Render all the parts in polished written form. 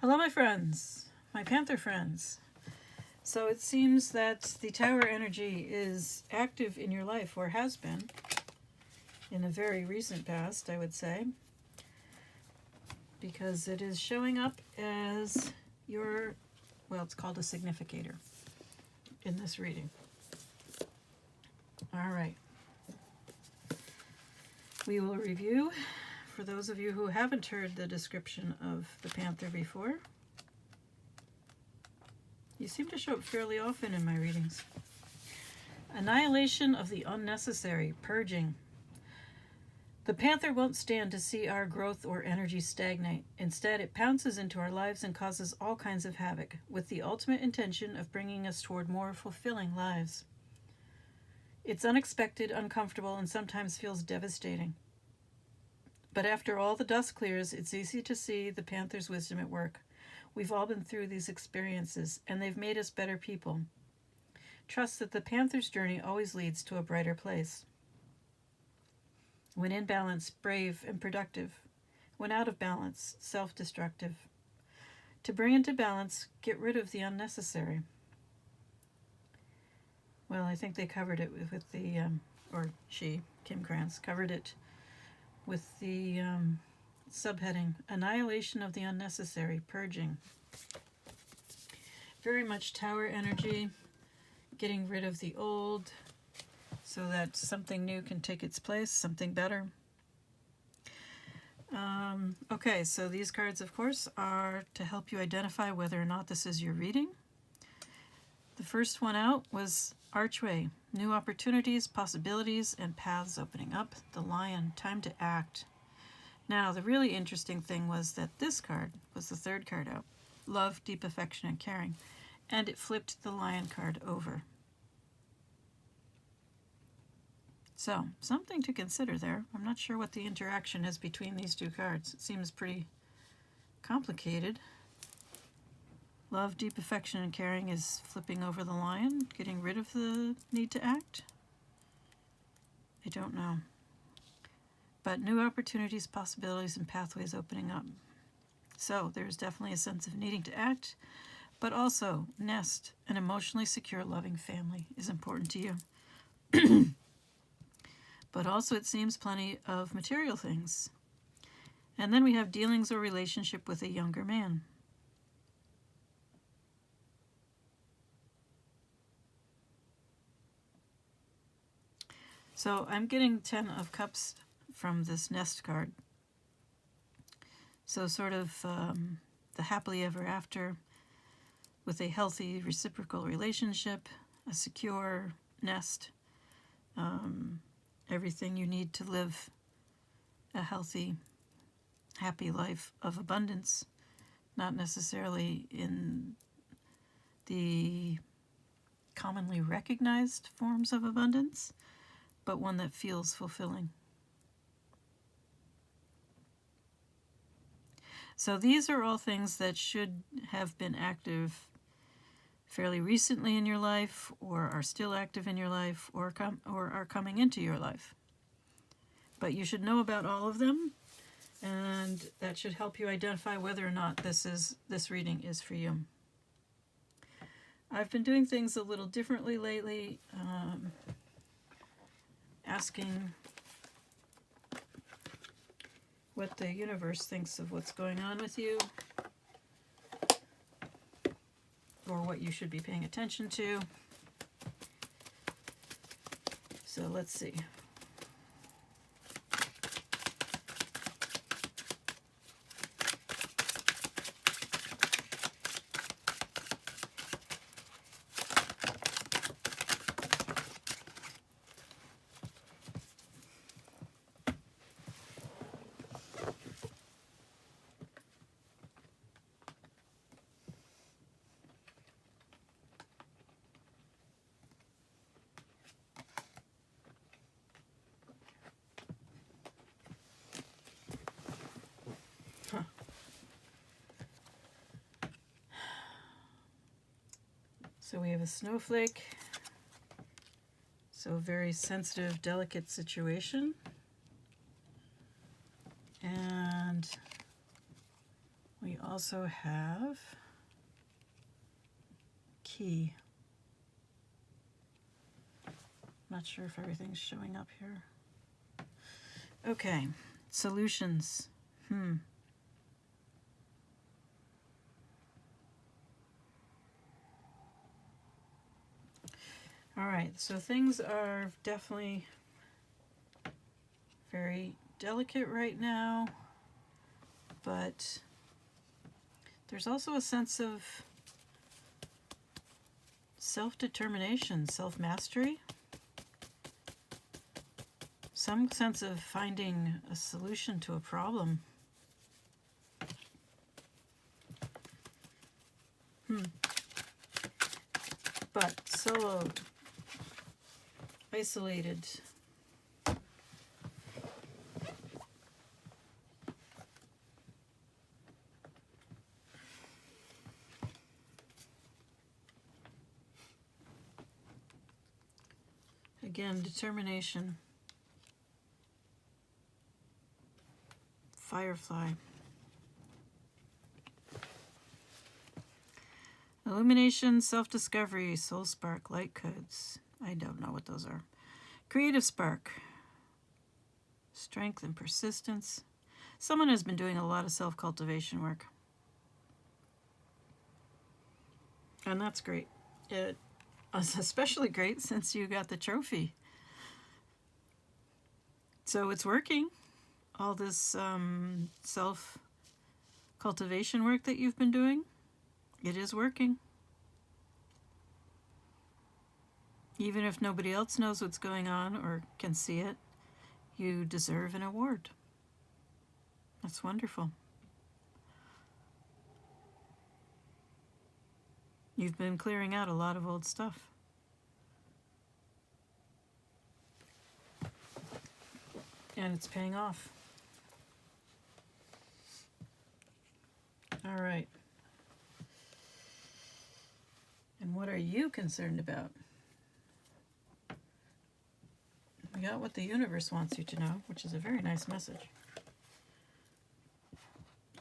Hello, my friends, my Panther friends. So it seems that the Tower energy is active in your life, or has been, in a very recent past, I would say, because it is showing up as your, well, it's called a significator in this reading. All right. We will review, for those of you who haven't heard the description of the Panther before. You seem to show up fairly often in my readings. Annihilation of the unnecessary, purging. The Panther won't stand to see our growth or energy stagnate. Instead, it pounces into our lives and causes all kinds of havoc, with the ultimate intention of bringing us toward more fulfilling lives. It's unexpected, uncomfortable, and sometimes feels devastating. But after all the dust clears, it's easy to see the Panther's wisdom at work. We've all been through these experiences, and they've made us better people. Trust that the Panther's journey always leads to a brighter place. When in balance, brave and productive. When out of balance, self-destructive. To bring into balance, get rid of the unnecessary. Well, I think they covered it with the, or she, Kim Krantz, covered it with the subheading, Annihilation of the Unnecessary, Purging. Very much Tower energy, getting rid of the old so that something new can take its place, something better. Okay, so these cards, of course, are to help you identify whether or not this is your reading. The first one out was Archway, new opportunities, possibilities, and paths opening up. The Lion, time to act. Now, the really interesting thing was that this card was the third card out. Love, deep affection, and caring. And it flipped the Lion card over. So, something to consider there. I'm not sure what the interaction is between these two cards. It seems pretty complicated. Love, deep affection, and caring is flipping over the Lion, getting rid of the need to act. I don't know. But new opportunities, possibilities, and pathways opening up. So there's definitely a sense of needing to act, but also nest, an emotionally secure, loving family is important to you. But also it seems plenty of material things. And then we have dealings or relationship with a younger man. So I'm getting 10 of Cups from this Nest card. So sort of the happily ever after with a healthy reciprocal relationship, a secure nest, everything you need to live a healthy, happy life of abundance, not necessarily in the commonly recognized forms of abundance, but one that feels fulfilling. So these are all things that should have been active fairly recently in your life, or are still active in your life, or are coming into your life. But you should know about all of them, and that should help you identify whether or not this reading is for you. I've been doing things a little differently lately, asking what the universe thinks of what's going on with you, or what you should be paying attention to. So let's see. So we have a snowflake. So a very sensitive, delicate situation. And we also have key. Not sure if everything's showing up here. Okay, solutions. All right, so things are definitely very delicate right now, but there's also a sense of self-determination, self-mastery, some sense of finding a solution to a problem. But solo, isolated. Again, determination. Firefly. Illumination, self-discovery, soul spark, light codes. I don't know what those are. Creative spark. Strength and persistence. Someone has been doing a lot of self-cultivation work. And that's great. It was especially great since you got the trophy. So it's working. All this self-cultivation work that you've been doing, it is working. Even if nobody else knows what's going on or can see it, you deserve an award. That's wonderful. You've been clearing out a lot of old stuff. And it's paying off. All right. And what are you concerned about? We got what the universe wants you to know, which is a very nice message.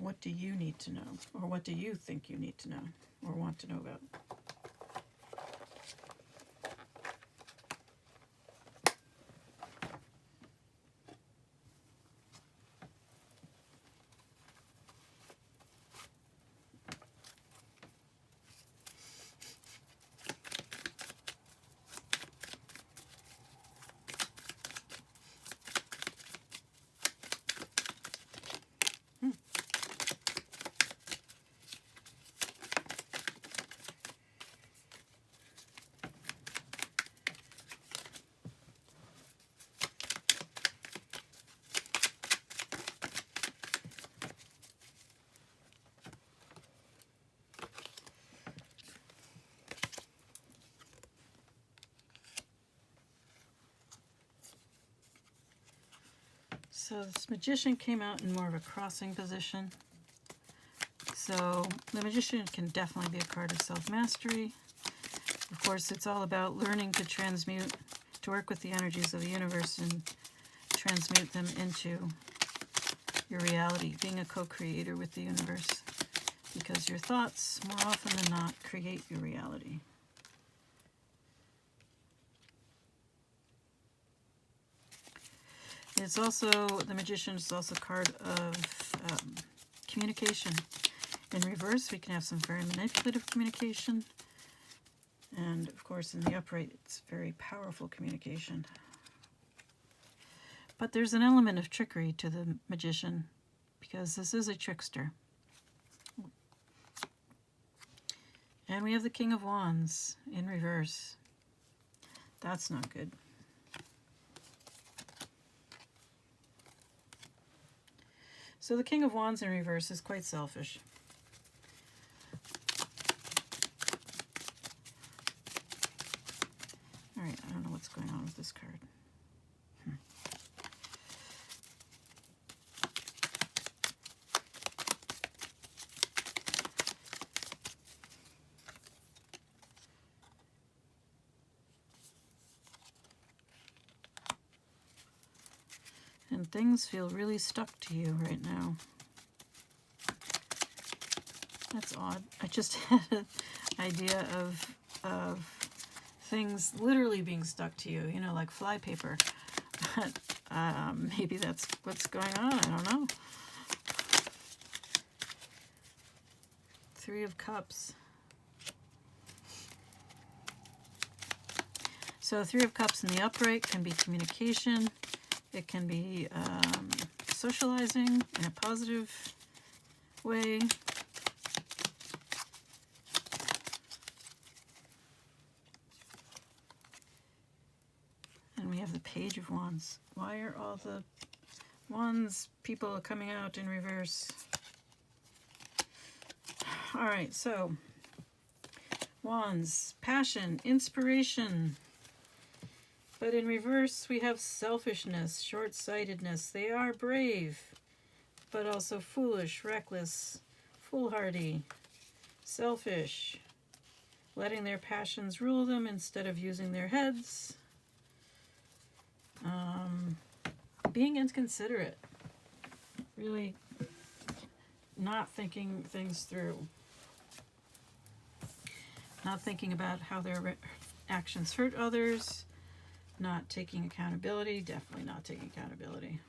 What do you need to know? Or what do you think you need to know or want to know about? So this Magician came out in more of a crossing position. So the Magician can definitely be a card of self-mastery. Of course, it's all about learning to transmute, to work with the energies of the universe and transmute them into your reality, being a co-creator with the universe, because your thoughts, more often than not, create your reality. It's also, the Magician is also a card of communication. In reverse, we can have some very manipulative communication. And of course, in the upright, it's very powerful communication. But there's an element of trickery to the Magician, because this is a trickster. And we have the King of Wands in reverse. That's not good. So the King of Wands in reverse is quite selfish. All right, I don't know what's going on with this card. And things feel really stuck to you right now. That's odd. I just had an idea of things literally being stuck to you, you know, like flypaper. But maybe that's what's going on. I don't know. Three of Cups. So Three of Cups in the upright can be communication. It can be socializing in a positive way. And we have the Page of Wands. Why are all the Wands people coming out in reverse? All right, so Wands, passion, inspiration. But in reverse, we have selfishness, short-sightedness. They are brave, but also foolish, reckless, foolhardy, selfish, letting their passions rule them instead of using their heads. Being inconsiderate, really not thinking things through, not thinking about how their actions hurt others, not taking accountability, definitely not taking accountability.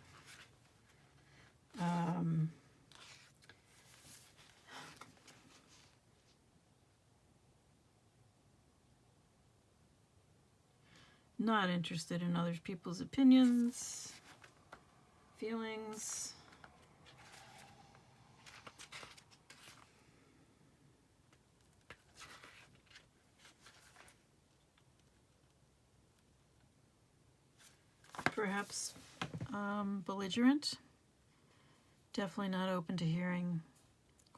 Not interested in other people's opinions, feelings. Perhaps belligerent. Definitely not open to hearing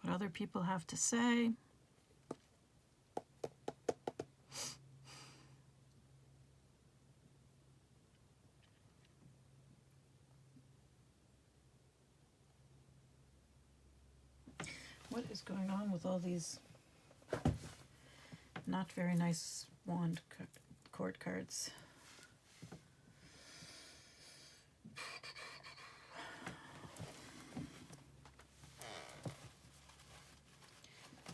what other people have to say. What is going on with all these not very nice wand court cards?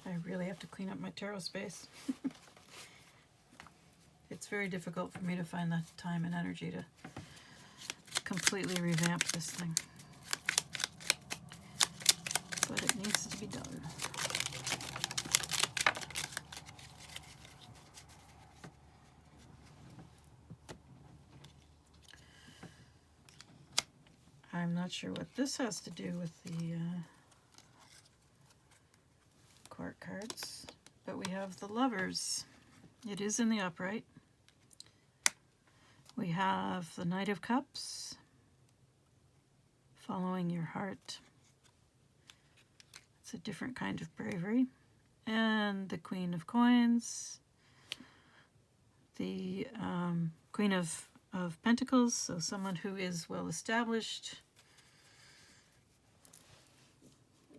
I really have to clean up my tarot space. It's very difficult for me to find the time and energy to completely revamp this thing. But it needs to be done. I'm not sure what this has to do with the court cards, but we have the Lovers. It is in the upright. We have the Knight of Cups, following your heart. It's a different kind of bravery. And the Queen of Coins, the Queen of Pentacles, so someone who is well established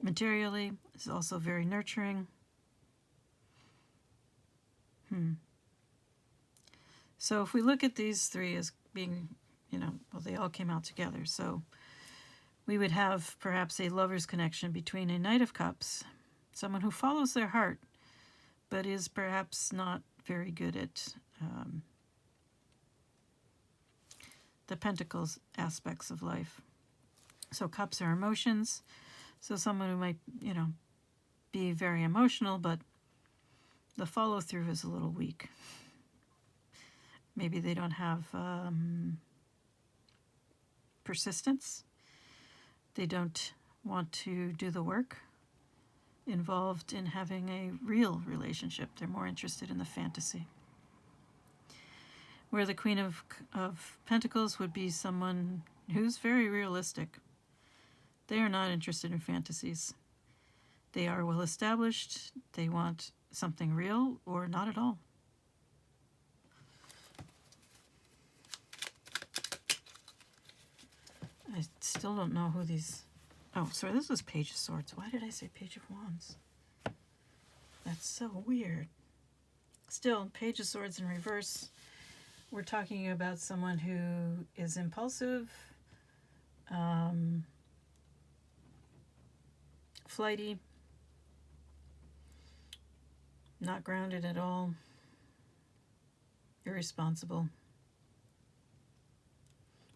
materially, is also very nurturing. So if we look at these three as being, you know, well, they all came out together. So we would have perhaps a lover's connection between a Knight of Cups, someone who follows their heart, but is perhaps not very good at the Pentacles aspects of life. So cups are emotions. So someone who might, you know, be very emotional, but the follow-through is a little weak. Maybe they don't have persistence. They don't want to do the work involved in having a real relationship. They're more interested in the fantasy. Where the Queen of Pentacles would be someone who's very realistic. They are not interested in fantasies. They are well established. They want something real or not at all. I still don't know who these... Oh, sorry, this was Page of Swords. Why did I say Page of Wands? That's so weird. Still, Page of Swords in reverse. We're talking about someone who is impulsive, flighty, Not grounded at all. Irresponsible.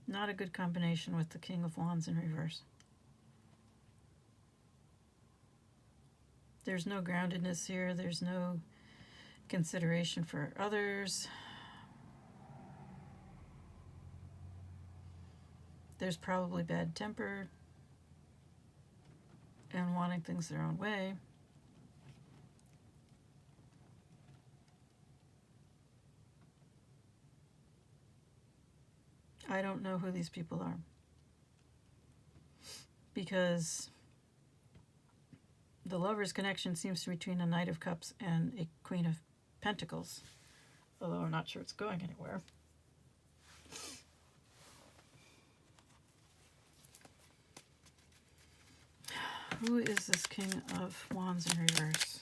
Not a good combination with the King of Wands in reverse. There's no groundedness here. There's no consideration for others. There's probably bad temper and wanting things their own way. I don't know who these people are, because the Lover's connection seems to be between a Knight of Cups and a Queen of Pentacles, although I'm not sure it's going anywhere. Who is this King of Wands in reverse?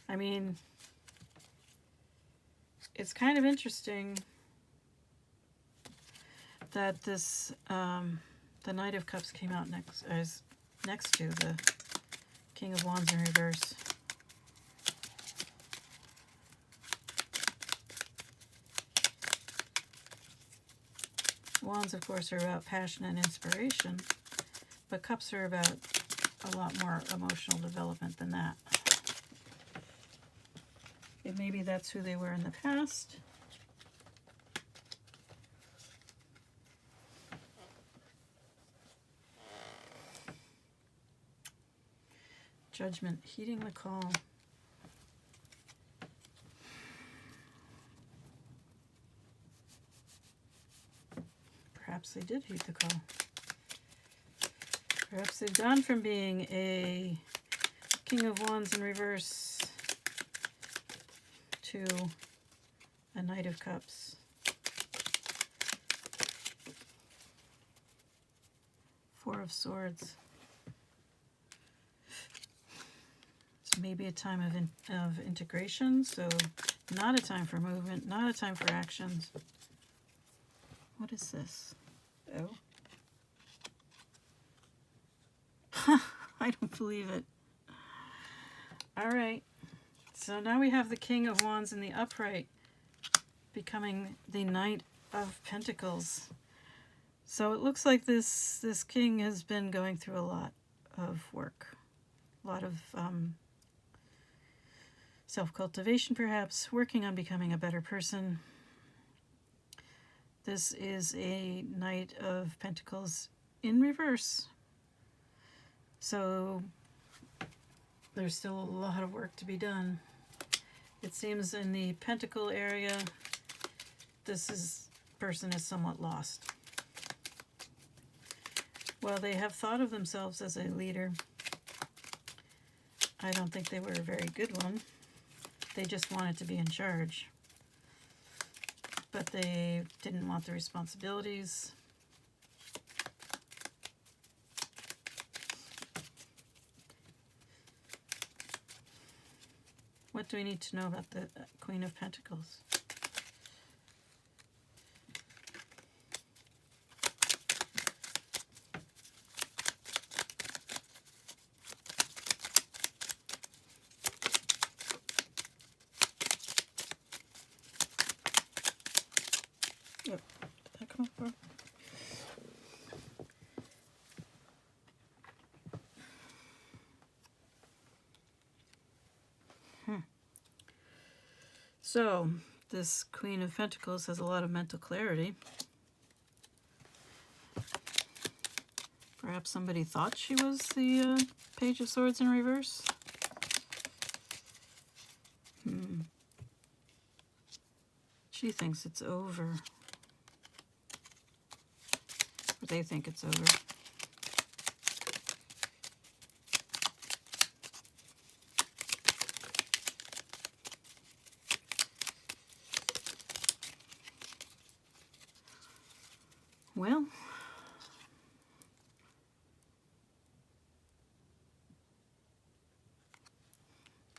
I mean, it's kind of interesting that this the Knight of Cups came out next to the King of Wands in reverse. Wands, of course, are about passion and inspiration, but Cups are about a lot more emotional development than that. And maybe that's who they were in the past. Judgment, heeding the call. Perhaps they did heed the call. Perhaps they've gone from being a King of Wands in reverse to a Knight of Cups. Four of Swords. It's maybe a time of integration, so not a time for movement, not a time for actions. What is this? Oh. I don't believe it. All right. So now we have the King of Wands in the upright becoming the Knight of Pentacles. So it looks like this king has been going through a lot of work. A lot of self-cultivation, perhaps, working on becoming a better person. This is a Knight of Pentacles in reverse. So there's still a lot of work to be done. It seems in the Pentacle area, this person is somewhat lost. While they have thought of themselves as a leader, I don't think they were a very good one. They just wanted to be in charge. But they didn't want the responsibilities. What do we need to know about the Queen of Pentacles? Yep. Did that come up for? So, this Queen of Pentacles has a lot of mental clarity. Perhaps somebody thought she was the Page of Swords in reverse. She thinks it's over. Or they think it's over. Well,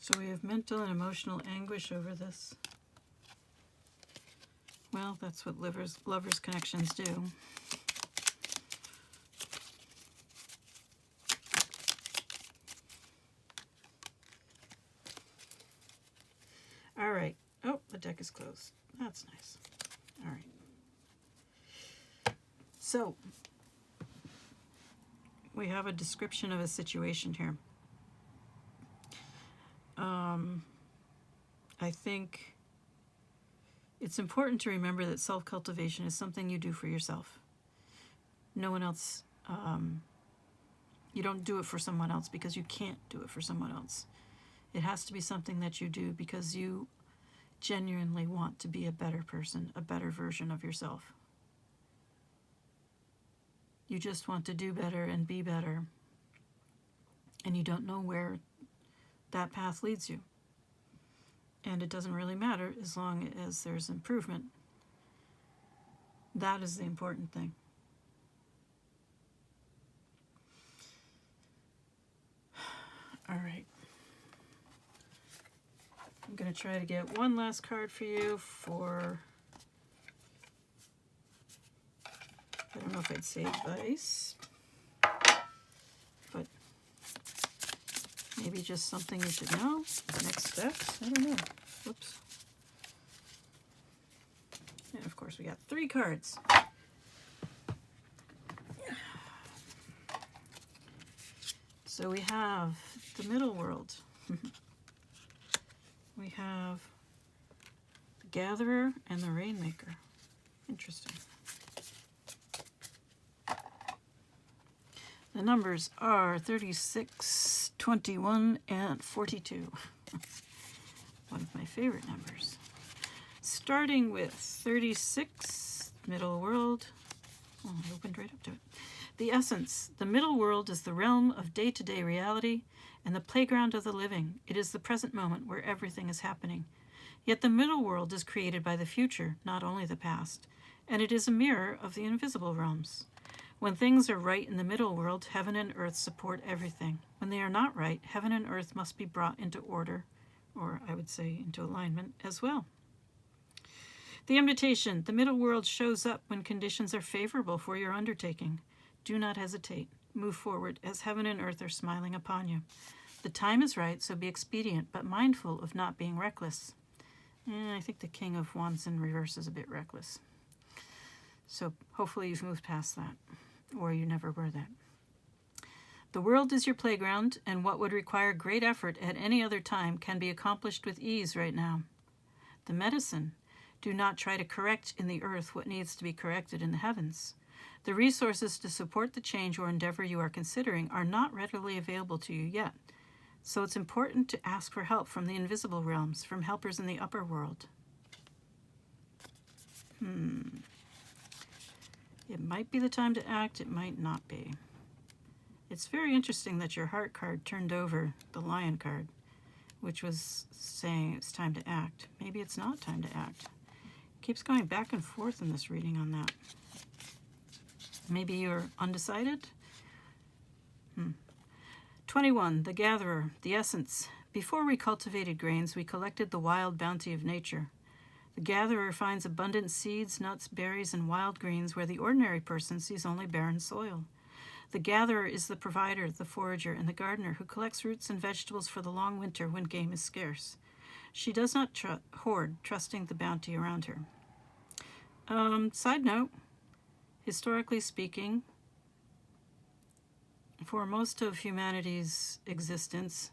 so we have mental and emotional anguish over this. Well, that's what lovers connections do. the deck is closed. That's nice. All right. So, we have a description of a situation here. I think it's important to remember that self-cultivation is something you do for yourself. No one else, you don't do it for someone else because you can't do it for someone else. It has to be something that you do because you genuinely want to be a better person, a better version of yourself. You just want to do better and be better, and you don't know where that path leads you. And it doesn't really matter as long as there's improvement. That is the important thing. All right. I'm going to try to get one last card for you for, I don't know if I'd say advice, but maybe just something you should know. Next steps. I don't know. Whoops. And of course we got 3 cards. So we have the middle world. We have the Gatherer and the Rainmaker. Interesting. The numbers are 36, 21, and 42. One of my favorite numbers. Starting with 36, middle world. Oh, I opened right up to it. The essence. The middle world is the realm of day-to-day reality and the playground of the living. It is the present moment where everything is happening. Yet the middle world is created by the future, not only the past, and it is a mirror of the invisible realms. When things are right in the middle world, heaven and earth support everything. When they are not right, heaven and earth must be brought into order, or I would say into alignment as well. The invitation. The middle world shows up when conditions are favorable for your undertaking. Do not hesitate. Move forward, as heaven and earth are smiling upon you. The time is right, so be expedient, but mindful of not being reckless. I think the King of Wands in reverse is a bit reckless. So hopefully you've moved past that, or you never were that. The world is your playground, and what would require great effort at any other time can be accomplished with ease right now. The medicine. Do not try to correct in the earth what needs to be corrected in the heavens. The resources to support the change or endeavor you are considering are not readily available to you yet. So it's important to ask for help from the invisible realms, from helpers in the upper world. It might be the time to act, it might not be. It's very interesting that your heart card turned over the Lion card, which was saying it's time to act. Maybe it's not time to act. It keeps going back and forth in this reading on that. Maybe you're undecided? 21, the Gatherer, the essence. Before we cultivated grains, we collected the wild bounty of nature. The gatherer finds abundant seeds, nuts, berries, and wild greens where the ordinary person sees only barren soil. The gatherer is the provider, the forager, and the gardener who collects roots and vegetables for the long winter when game is scarce. She does not hoard, trusting the bounty around her. Side note, historically speaking, for most of humanity's existence,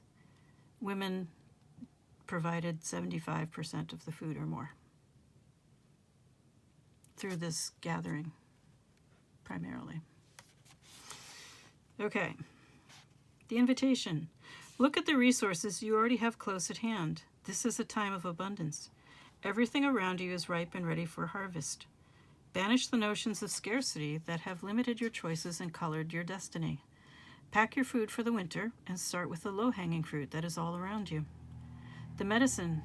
women provided 75% of the food or more through this gathering, primarily. Okay, the invitation. Look at the resources you already have close at hand. This is a time of abundance. Everything around you is ripe and ready for harvest. Banish the notions of scarcity that have limited your choices and colored your destiny. Pack your food for the winter and start with the low-hanging fruit that is all around you. The medicine.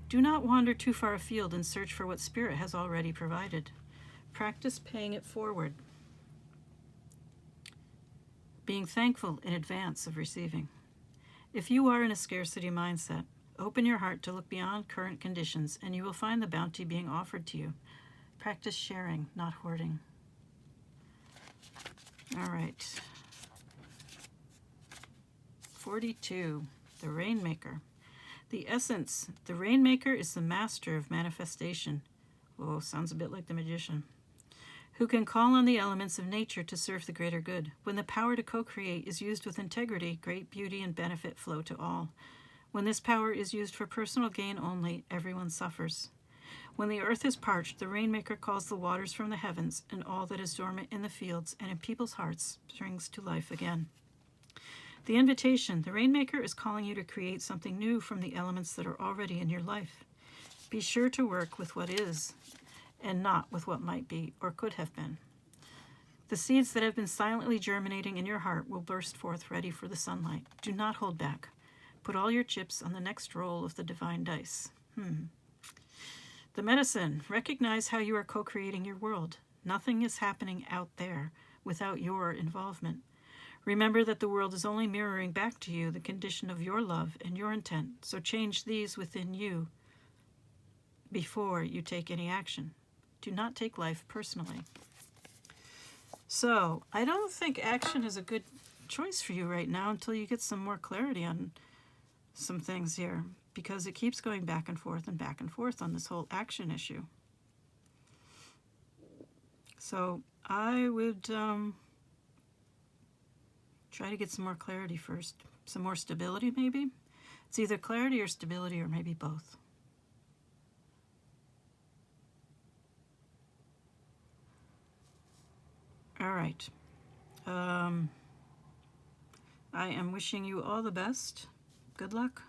Do not wander too far afield and search for what Spirit has already provided. Practice paying it forward. Being thankful in advance of receiving. If you are in a scarcity mindset, open your heart to look beyond current conditions and you will find the bounty being offered to you. Practice sharing, not hoarding. All right. 42, the Rainmaker. The essence. The Rainmaker is the master of manifestation. Oh, sounds a bit like the magician. Who can call on the elements of nature to serve the greater good. When the power to co-create is used with integrity, great beauty and benefit flow to all. When this power is used for personal gain only, everyone suffers. When the earth is parched, the Rainmaker calls the waters from the heavens, and all that is dormant in the fields and in people's hearts springs to life again. The invitation. The Rainmaker is calling you to create something new from the elements that are already in your life. Be sure to work with what is, and not with what might be or could have been. The seeds that have been silently germinating in your heart will burst forth ready for the sunlight. Do not hold back. Put all your chips on the next roll of the divine dice. The medicine. Recognize how you are co-creating your world. Nothing is happening out there without your involvement. Remember that the world is only mirroring back to you the condition of your love and your intent, so change these within you before you take any action. Do not take life personally. So, I don't think action is a good choice for you right now until you get some more clarity on some things here, because it keeps going back and forth on this whole action issue. So I would try to get some more clarity first. Some more stability, maybe? It's either clarity or stability, or maybe both. All right. I am wishing you all the best. Good luck.